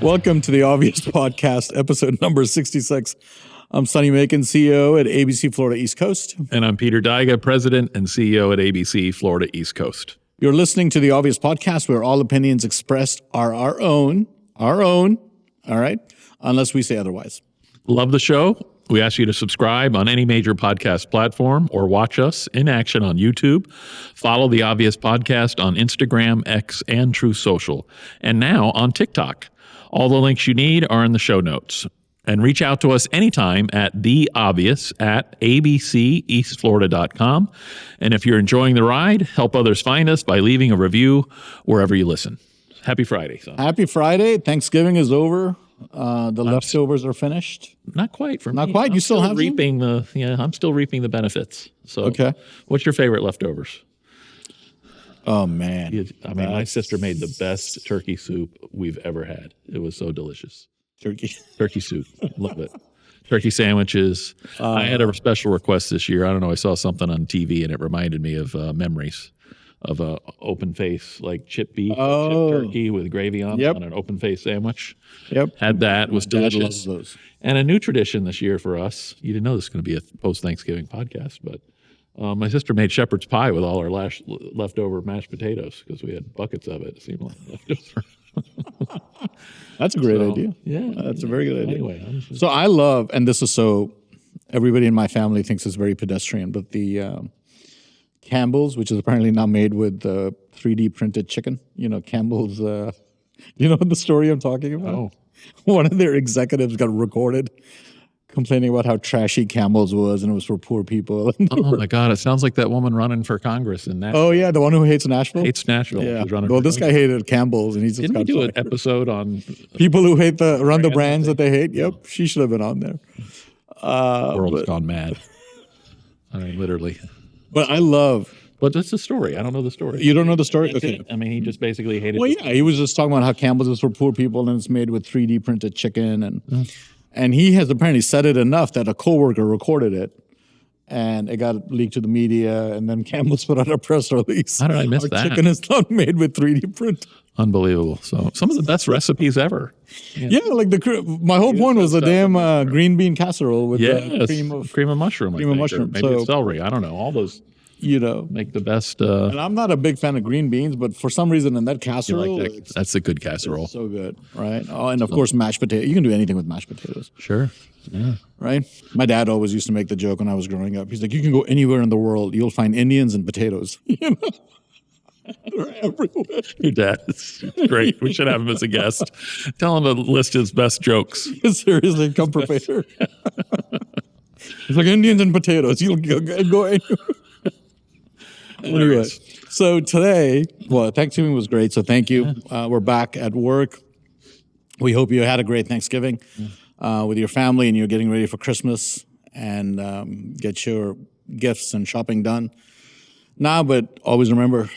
Welcome to the Obvious Podcast, episode number 66. I'm Sonny Macon, CEO at ABC Florida East Coast. And I'm Peter Daiga, President and CEO at ABC Florida East Coast. You're listening to the Obvious Podcast, where all opinions expressed are our own, all right, unless we say otherwise. Love the show? We ask you to subscribe on any major podcast platform or watch us in action on YouTube. Follow the Obvious Podcast on Instagram, X, and True Social, and now on TikTok. All the links you need are in the show notes. And reach out to us anytime at theobvious@abceastflorida.com. And if you're enjoying the ride, help others find us by leaving a review wherever you listen. Happy Friday, son. Happy Friday. Thanksgiving is over. Leftovers are finished. Not quite for me. Not quite? You still have reaping I'm still reaping the benefits. So, okay. What's your favorite leftovers? Oh, man. My sister made the best turkey soup we've ever had. It was so delicious. Turkey soup. Love it. Turkey sandwiches. I had a special request this year. I don't know. I saw something on TV and it reminded me of memories of a open face, like chip beef, chip turkey with gravy on an open face sandwich. Yep. Had that. Was delicious. Loves those. And a new tradition this year for us. You didn't know this was going to be a post-Thanksgiving podcast, but my sister made shepherd's pie with all our leftover mashed potatoes because we had buckets of it. It seemed like leftover. That's a great idea. Yeah. That's a very good idea. Anyway. So I love, and this is so, everybody in my family thinks it's very pedestrian, but the Campbell's, which is apparently now made with 3D printed chicken. You know, Campbell's, you know the story I'm talking about? Oh. One of their executives got recorded complaining about how trashy Campbell's was and it was for poor people. Oh my God, it sounds like that woman running for Congress in Nashville. Oh yeah, the one who hates Nashville? Hates Nashville. Yeah. Well, this guy hated Campbell's and he's just Didn't we do an episode on people who hate run the brands that they hate? Yep, she should have been on there. The world has gone mad. I mean, literally. But I love... But that's the story. I don't know the story. You don't know the story? Okay. I mean, he just basically hated... Well, yeah, he was just talking about how Campbell's is for poor people and it's made with 3D printed chicken. And he has apparently said it enough that a coworker recorded it and it got leaked to the media and then Campbell's put out a press release. How did I miss that? Chicken is not made with 3D print. Unbelievable. So some of the best recipes ever. Yeah, like my whole point was the damn green bean casserole with the cream of mushroom. Cream of mushroom. Maybe it's celery. I don't know. All those... make the best. And I'm not a big fan of green beans, but for some reason in that casserole, that's a good casserole. It's so good, right? Oh, and of course mashed potato. You can do anything with mashed potatoes. Sure. Yeah. Right. My dad always used to make the joke when I was growing up. He's like, "You can go anywhere in the world, you'll find Indians and potatoes." You know, they're everywhere. Your dad is great. We should have him as a guest. Tell him to list his best jokes. Seriously, come prepared. It's like Indians and potatoes. You'll go anywhere. Anyway, so today, Thanksgiving was great, so thank you. We're back at work. We hope you had a great Thanksgiving with your family and you're getting ready for Christmas and get your gifts and shopping done. Now, but always remember,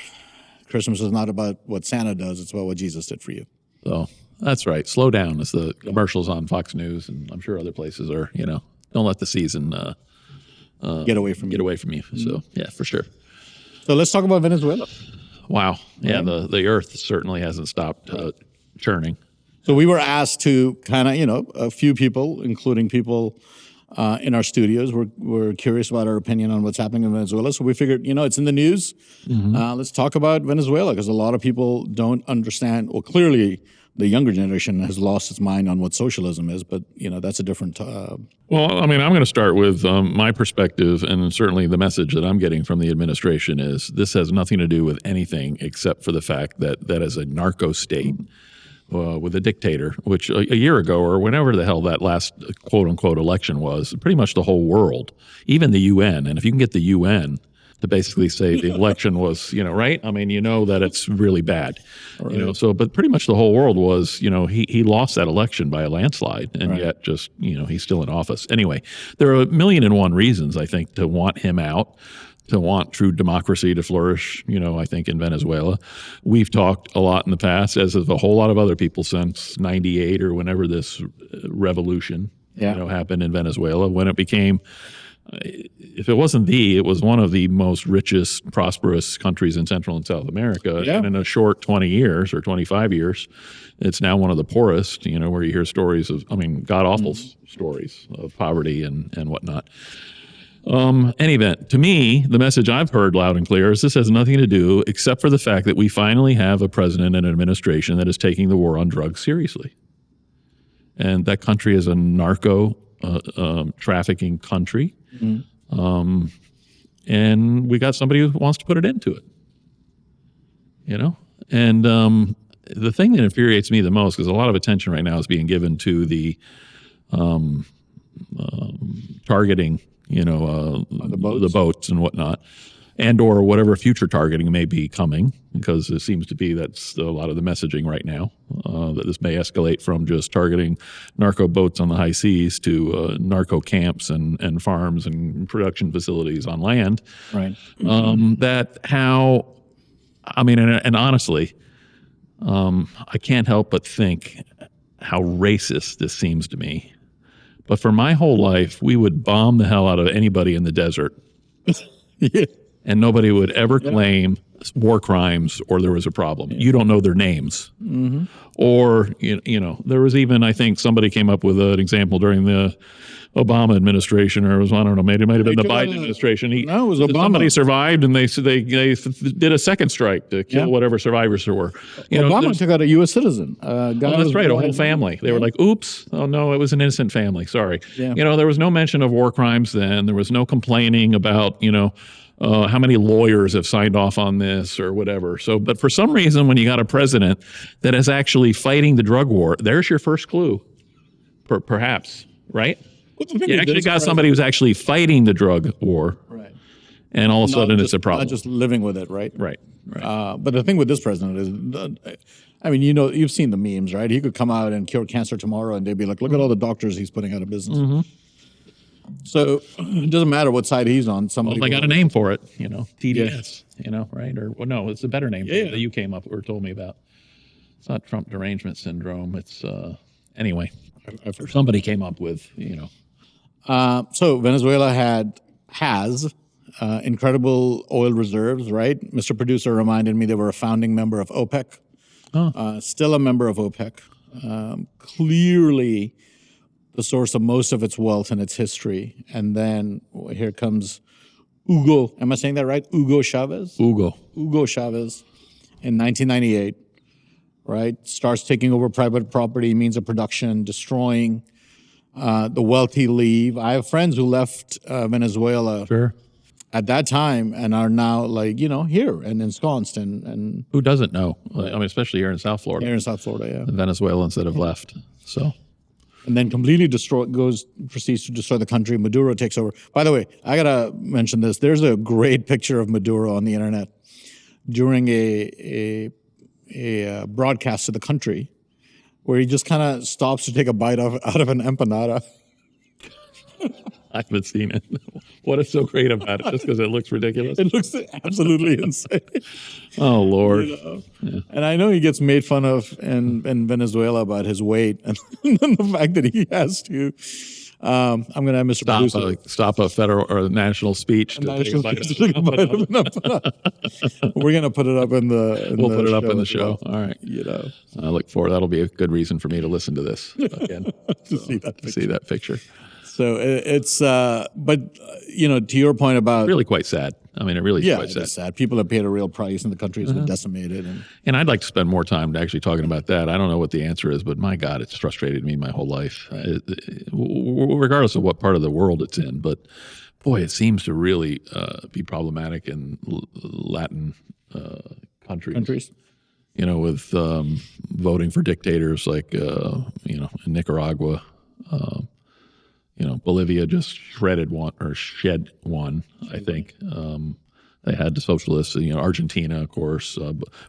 Christmas is not about what Santa does, it's about what Jesus did for you. So that's right. Slow down as the commercials on Fox News and I'm sure other places are, don't let the season get away from you. So, yeah, for sure. So let's talk about Venezuela. Wow. Yeah, the earth certainly hasn't stopped churning. So we were asked to kind of, a few people, including people in our studios, were curious about our opinion on what's happening in Venezuela. So we figured, it's in the news. Mm-hmm. Let's talk about Venezuela because a lot of people don't understand. Well, clearly the younger generation has lost its mind on what socialism is, but that's a different. Well, I mean, I'm going to start with my perspective, and certainly the message that I'm getting from the administration is this has nothing to do with anything except for the fact that as a narco state with a dictator, which a year ago or whenever the hell that last quote unquote election was, pretty much the whole world, even the UN, and if you can get the UN to basically say the election was, right? I mean, that it's really bad, right. But pretty much the whole world was, he lost that election by a landslide and yet just, he's still in office. Anyway, there are 1,000,001 reasons, I think, to want him out, to want true democracy to flourish, I think in Venezuela. We've talked a lot in the past, as have a whole lot of other people since 98 or whenever this revolution, happened in Venezuela, when it became if it wasn't it was one of the most richest, prosperous countries in Central and South America. Yeah. And in a short 20 years or 25 years, it's now one of the poorest, where you hear stories of, god-awful stories of poverty and whatnot. Any event, to me, the message I've heard loud and clear is this has nothing to do except for the fact that we finally have a president and an administration that is taking the war on drugs seriously. And that country is a narco trafficking country. And we got somebody who wants to put it into it, And the thing that infuriates me the most, because a lot of attention right now is being given to the targeting, the boats and whatnot, and or whatever future targeting may be coming, because it seems to be that's a lot of the messaging right now, that this may escalate from just targeting narco boats on the high seas to narco camps and farms and production facilities on land. Right. And honestly, I can't help but think how racist this seems to me. But for my whole life, we would bomb the hell out of anybody in the desert. Yeah. And nobody would ever claim war crimes or there was a problem. Yeah. You don't know their names. Mm-hmm. Or, there was even, I think somebody came up with an example during the Obama administration, or it was, I don't know, maybe it might have been the Biden administration. It was Obama. Somebody survived, and they did a second strike to kill whatever survivors there were. Obama took out a U.S. citizen. That's right, a whole family. They were like, oops, oh no, it was an innocent family, sorry. Yeah. There was no mention of war crimes then. There was no complaining about, how many lawyers have signed off on this or whatever. So, but for some reason, when you got a president that is actually fighting the drug war, there's your first clue, perhaps, right? You actually got somebody who's actually fighting the drug war, right? And all of a sudden it's a problem. Not just living with it, right? Right. But the thing with this president is, you've seen the memes, right? He could come out and cure cancer tomorrow, and they'd be like, look at all the doctors he's putting out of business. Mm-hmm. So it doesn't matter what side he's on. Somebody they got a name for it, TDS, right? Or no, it's a better name that you came up or told me about. It's not Trump derangement syndrome. It's anyway. Somebody came up with, So Venezuela has incredible oil reserves, right? Mr. Producer reminded me they were a founding member of OPEC. Still a member of OPEC. Clearly the source of most of its wealth and its history. And then here comes Hugo. Am I saying that right? Hugo Chavez? Hugo Chavez in 1998, right? Starts taking over private property, means of production, destroying the wealthy leave. I have friends who left Venezuela at that time and are now here and ensconced and who doesn't know? Especially here in South Florida. Here in South Florida, yeah. The Venezuelans that have left. So, and then completely proceeds to destroy the country. Maduro takes over. By the way, I gotta mention this. There's a great picture of Maduro on the internet during a broadcast to the country, where he just kind of stops to take a bite out of an empanada. I haven't seen it. What is so great about it? Just because it looks ridiculous? It looks absolutely insane. Oh, Lord. Yeah. And I know he gets made fun of in Venezuela about his weight and the fact that he has to. I'm going to have Mr. Producer stop a federal or national speech to take a bite of an empanada. We're going to put it up in the. We'll put it up in the show. All right. I look forward. That'll be a good reason for me to listen to this again. to see that picture. So it's, but to your point about really quite sad. It really is quite sad. It's sad. People have paid a real price, and the country has been decimated. And I'd like to spend more time actually talking about that. I don't know what the answer is, but my God, it's frustrated me my whole life, regardless of what part of the world it's in. But boy, it seems to really be problematic in Latin countries. With voting for dictators like in Nicaragua. Bolivia just shed one, I think. They had the socialists, Argentina, of course.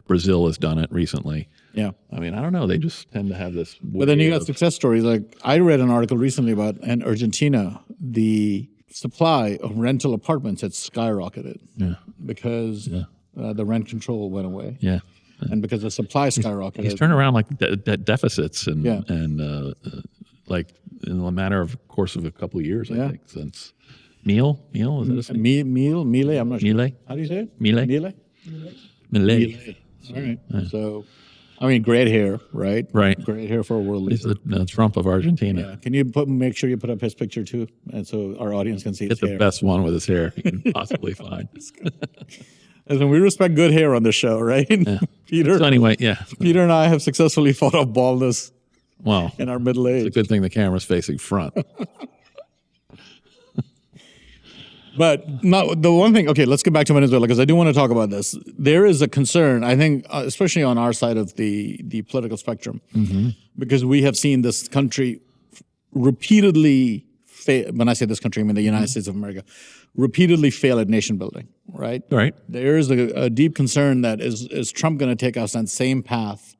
Brazil has done it recently. Yeah. I don't know. They just tend to have this. But then you got success stories. Like I read an article recently about in Argentina, the supply of rental apartments had skyrocketed. Yeah. Because the rent control went away. Yeah. And because the supply skyrocketed. He's turned around like deficits and like in the matter of course of a couple of years, I think, since Meal? Is it a Mile, I'm not sure. Mile? How do you say it? Mile? Mile? Malay. All right. So, I mean, great hair, right? Right. Great hair for a world He's leader. the Trump of Argentina. Yeah. Can you make sure you put up his picture too, and so our audience can see his Get the hair? best one with his hair you can possibly find. Listen, we respect good hair on the show, right? Peter. So anyway, yeah. Peter and I have successfully fought off baldness Well, in our middle it's a age. good thing the camera's facing front. But not the one thing. Okay, let's get back to Venezuela because I do want to talk about this. There is a concern, I think, especially on our side of the political spectrum, because we have seen this country repeatedly fail. When I say this country, I mean the United States of America, repeatedly fail at nation building. Right. Right. There is a deep concern that is Trump going to take us on the same path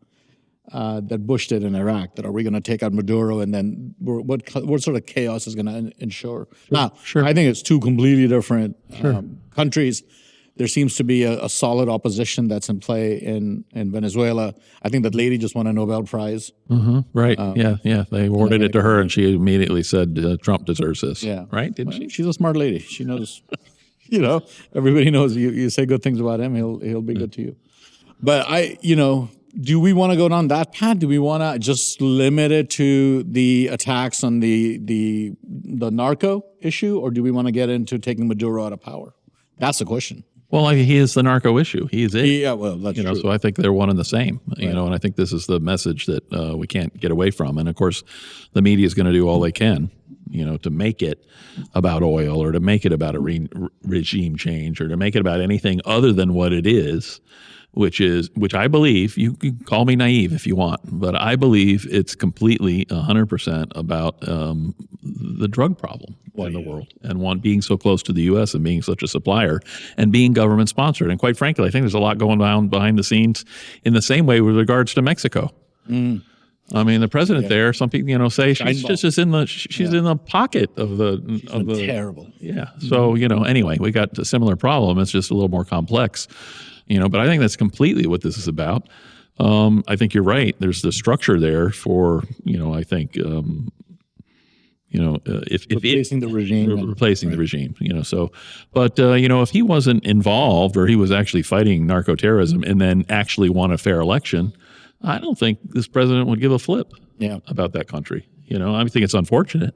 that Bush did in Iraq? That are we going to take out Maduro and then what sort of chaos is going to ensure? Now, I think it's two completely different countries. There seems to be a solid opposition that's in play in Venezuela. I think that lady just won a Nobel Prize. Right. Yeah. They awarded it to her, and she immediately said Trump deserves this. Yeah. Right? Didn't she? She's a smart lady. She knows. Everybody knows you say good things about him, he'll be good to you. But do we want to go down that path? Do we want to just limit it to the attacks on the narco issue, or do we want to get into taking Maduro out of power? That's the question. Well, he is the narco issue. He is it. Yeah, well, that's true. So I think they're one and the same. And I think this is the message that we can't get away from. And of course, the media is going to do all they can, to make it about oil or to make it about a regime change or to make it about anything other than what it is. Which I believe, you can call me naive if you want, but I believe it's completely 100% about the drug problem in the world and being so close to the U.S. and being such a supplier and being government sponsored. And quite frankly, I think there's a lot going on behind the scenes in the same way with regards to Mexico. I mean, the president there, some people, say she's just in the pocket of the terrible. Yeah. So, anyway, we got a similar problem. It's just a little more complex. But I think that's completely what this is about. I think you're right. There's the structure there for, I think, if replacing the regime, replacing the regime, So, but if he wasn't involved or he was actually fighting narco-terrorism and then actually won a fair election, I don't think this president would give a flip about that country. I think it's unfortunate.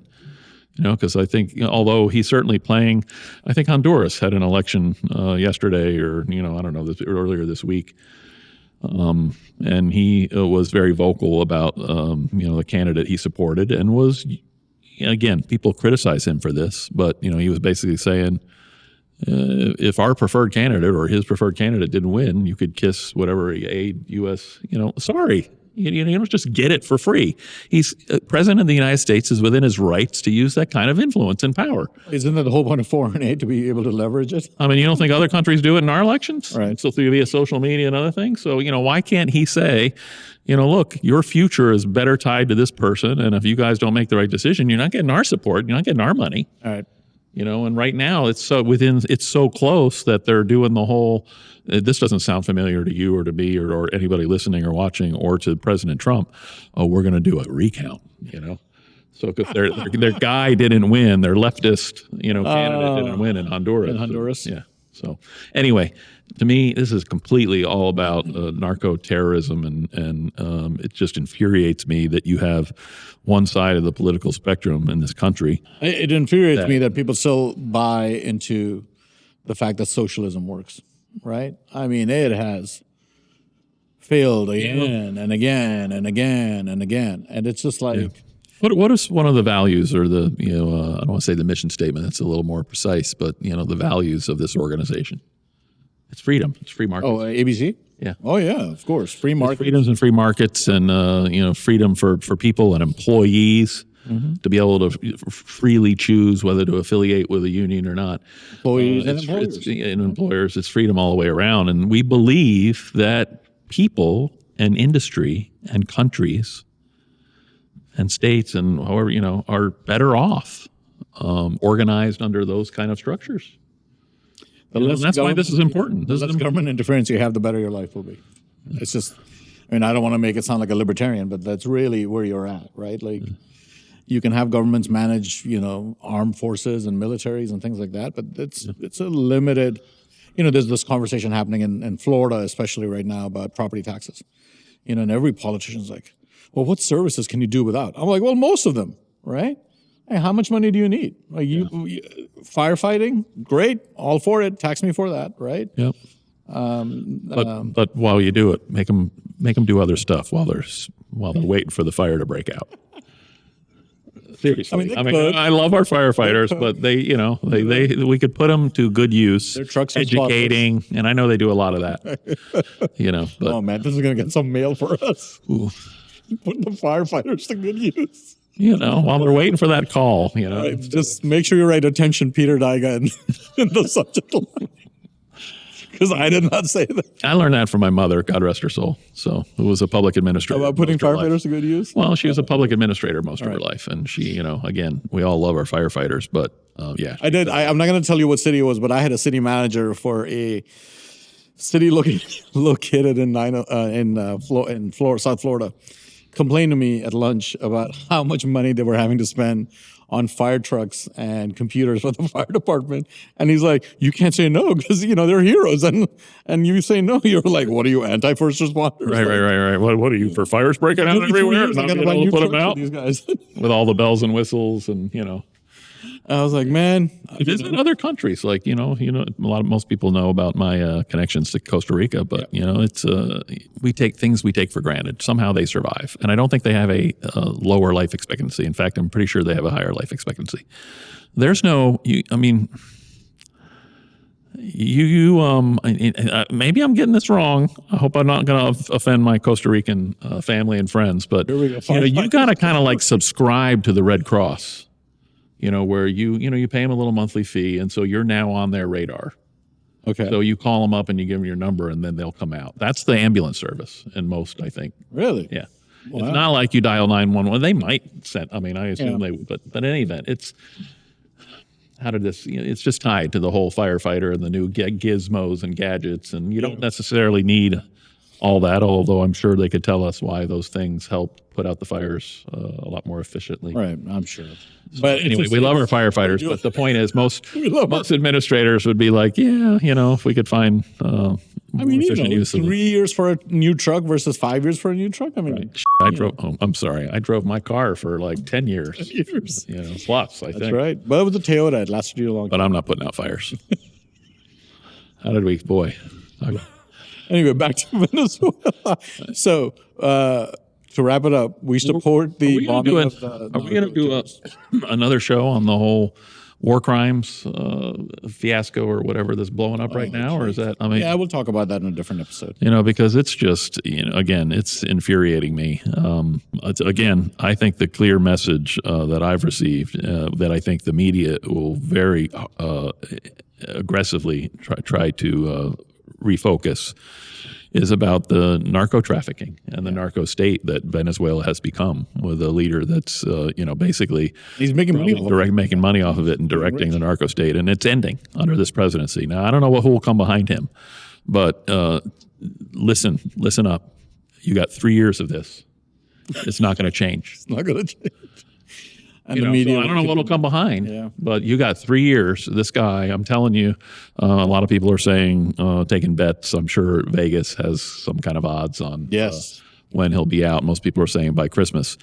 Because I think, although he's certainly playing, I think Honduras had an election yesterday or, I don't know, earlier this week. And he was very vocal about, the candidate he supported and was, again, people criticize him for this, but, he was basically saying, if our preferred candidate or his preferred candidate didn't win, you could kiss whatever aid U.S., sorry. You don't just get it for free. He's president of the United States is within his rights to use that kind of influence and power. Isn't that the whole point of foreign aid, to be able to leverage it? I mean, you don't think other countries do it in our elections? Right. So via social media and other things. So, why can't he say, look, your future is better tied to this person. And if you guys don't make the right decision, you're not getting our support. You're not getting our money. All right. And right now it's so close that they're doing the whole, this doesn't sound familiar to you or to me or anybody listening or watching or to President Trump. Oh, we're going to do a recount, So because their guy didn't win, their leftist, candidate didn't win in Honduras. In Honduras? So, yeah. So anyway, to me, this is completely all about narco-terrorism, and it just infuriates me that you have one side of the political spectrum in this country. It infuriates me that people still buy into the fact that socialism works, right? I mean, it has failed again and again and again and again, and it's just like. Yeah. What is one of the values or the, I don't want to say the mission statement, that's a little more precise, but, the values of this organization? It's freedom. It's free markets. Oh, ABC? Yeah. Oh, yeah, of course. Free markets. Freedoms and free markets and, freedom for people and employees to be able to freely choose whether to affiliate with a union or not. Employees and employers. And employers, it's freedom all the way around. And we believe that people and industry and countries and states and however, are better off organized under those kind of structures. That's why this is important. The less government interference you have, the better your life will be. It's just, I don't want to make it sound like a libertarian, but that's really where you're at, right? Like, You can have governments manage, armed forces and militaries and things like that, but it's a limited. There's this conversation happening in Florida, especially right now, about property taxes. And every politician's like, well, what services can you do without? I'm like, well, most of them, right? Hey, how much money do you need? Like firefighting, great, all for it. Tax me for that, right? Yep. But while you do it, make them do other stuff while they're waiting for the fire to break out. Seriously, I love our firefighters, but they we could put them to good use. Their trucks are educating, and I know they do a lot of that. But, oh man, this is gonna get some mail for us. Putting the firefighters to good use. While they're waiting for that call. Right, just make sure you write attention, Peter Daiga, in the subject line. Because I did not say that. I learned that from my mother, God rest her soul. So who was a public administrator. About putting firefighters to good use? Well, she was a public administrator most of her life. And she, again, we all love our firefighters, but yeah. I did. I'm not going to tell you what city it was, but I had a city manager for a city located in South Florida complain to me at lunch about how much money they were having to spend on fire trucks and computers for the fire department. And he's like, you can't say no because, they're heroes. And you say no, you're like, what are you, anti-first responders? Right. What are you, for fires breaking out everywhere? Not being able to put them out? These guys. With all the bells and whistles and, I was like, man. It is in other countries. Like, most people know about my connections to Costa Rica, but, it's we take for granted. Somehow they survive. And I don't think they have a lower life expectancy. In fact, I'm pretty sure they have a higher life expectancy. There's no, maybe I'm getting this wrong. I hope I'm not going to offend my Costa Rican family and friends, but, you got to kind of like subscribe to the Red Cross. Where you pay them a little monthly fee, and so you're now on their radar. Okay. So you call them up and you give them your number, and then they'll come out. That's the ambulance service in most, I think. Really? Yeah. Wow. It's not like you dial 911. They might send. I assume they would, but in any event, it's it's just tied to the whole firefighter and the new gizmos and gadgets, and you don't necessarily need all that, although I'm sure they could tell us why those things help put out the fires a lot more efficiently. Right, I'm sure. But anyway, we love our firefighters, but the point is most administrators would be like, if we could find more efficient use of 3 years for a new truck versus 5 years for a new truck. I'm sorry. I drove my car for like 10 years. 10 years. Plus, I think. That's right. But it was a Toyota. It lasted you a long time. But I'm not putting out fires. How did we? Boy. Okay. Anyway, back to Venezuela. So, to wrap it up, we support the bombing of the... Are we going to do another show on the whole war crimes fiasco or whatever that's blowing up right now? Or is that... yeah, we'll talk about that in a different episode. Because it's just, again, it's infuriating me. Again, I think the clear message that I've received, that I think the media will very aggressively try to refocus, is about the narco trafficking and the narco state that Venezuela has become, with a leader that's, basically he's making money off of it and directing the narco state, and it's ending under this presidency. Now, I don't know who will come behind him, but listen up. You got 3 years of this. It's not going to change. It's not going to change. And the media, so I don't know what will come behind, but you got 3 years. This guy, I'm telling you, a lot of people are saying, taking bets. I'm sure Vegas has some kind of odds on when he'll be out. Most people are saying by Christmas.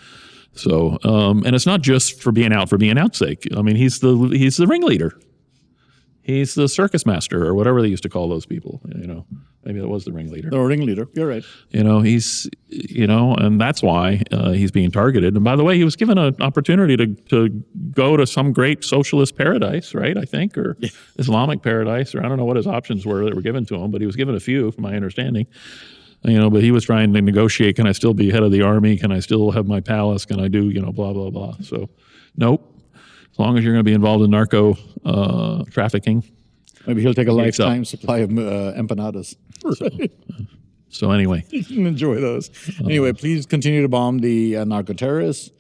So, and it's not just for being out's sake. He's the ringleader. He's the circus master, or whatever they used to call those people. Maybe that was the ringleader. The ringleader. You're right. He's, and that's why he's being targeted. And by the way, he was given an opportunity to go to some great socialist paradise, right? I think, or Islamic paradise, or I don't know what his options were that were given to him, but he was given a few, from my understanding. But he was trying to negotiate. Can I still be head of the army? Can I still have my palace? Can I do, blah, blah, blah. So, nope. As long as you're going to be involved in narco trafficking. Maybe he'll take a lifetime supply of empanadas. So anyway. You can enjoy those. Anyway, please continue to bomb the narco-terrorists.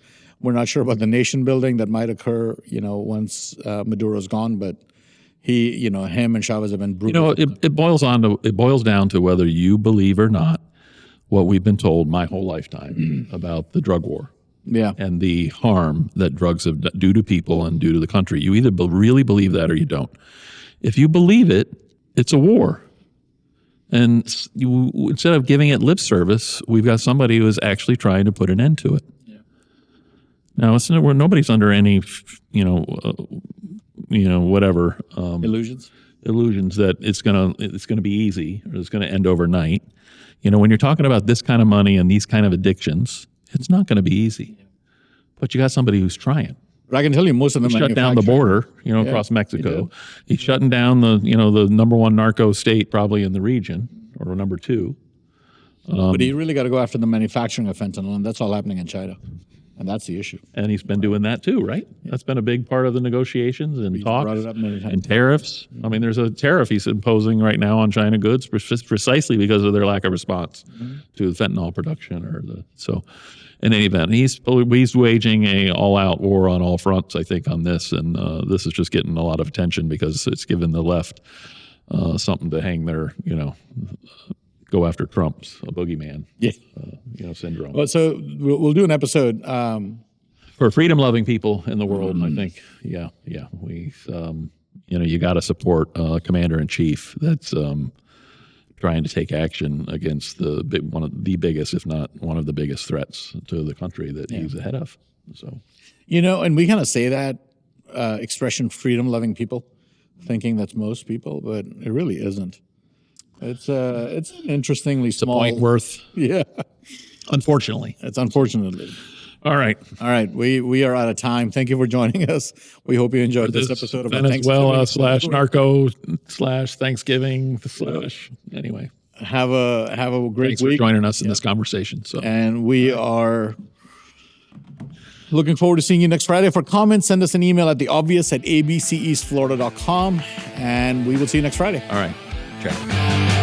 We're not sure about the nation building that might occur, once Maduro's gone, but him and Chavez have been brutal. It boils down to whether you believe or not what we've been told my whole lifetime about the drug war. Yeah. and the harm that drugs have do to people and do to the country. You either really believe that or you don't. If you believe it, it's a war. And instead of giving it lip service, we've got somebody who is actually trying to put an end to it. Yeah. Now, nobody's under any, whatever illusions that it's gonna be easy or it's gonna end overnight. When you're talking about this kind of money and these kind of addictions, it's not going to be easy. But you got somebody who's trying. But I can tell you, most of them shut down the border, across Mexico. He's shutting down the number one narco state probably in the region, or number two. But you really got to go after the manufacturing of fentanyl, and that's all happening in China. And that's the issue. And he's been doing that too, right? Yeah. That's been a big part of the negotiations and talks brought it up many times. And tariffs. I mean, there's a tariff he's imposing right now on China goods precisely because of their lack of response to the fentanyl production. So, in any event, he's waging a all-out war on all fronts, I think, on this. And this is just getting a lot of attention because it's given the left something to hang their, go after Trump's a boogeyman, syndrome. Well, so we'll do an episode for freedom-loving people in the world. I think, we, you got to support Commander-in-Chief that's trying to take action against one of the biggest, if not one of the biggest threats to the country that he's the head of. So, and we kind of say that expression, freedom-loving people, thinking that's most people, but it really isn't. It's interestingly small. It's a point worth. Yeah. Unfortunately. It's unfortunately. All right. We are out of time. Thank you for joining us. We hope you enjoyed this episode of Venezuela / narco / Thanksgiving / anyway. Have a great Thanks week. For joining us in this conversation. So. And we are looking forward to seeing you next Friday. For comments, send us an email at theobvious@abceastflorida.com, and we will see you next Friday. All right. Ciao.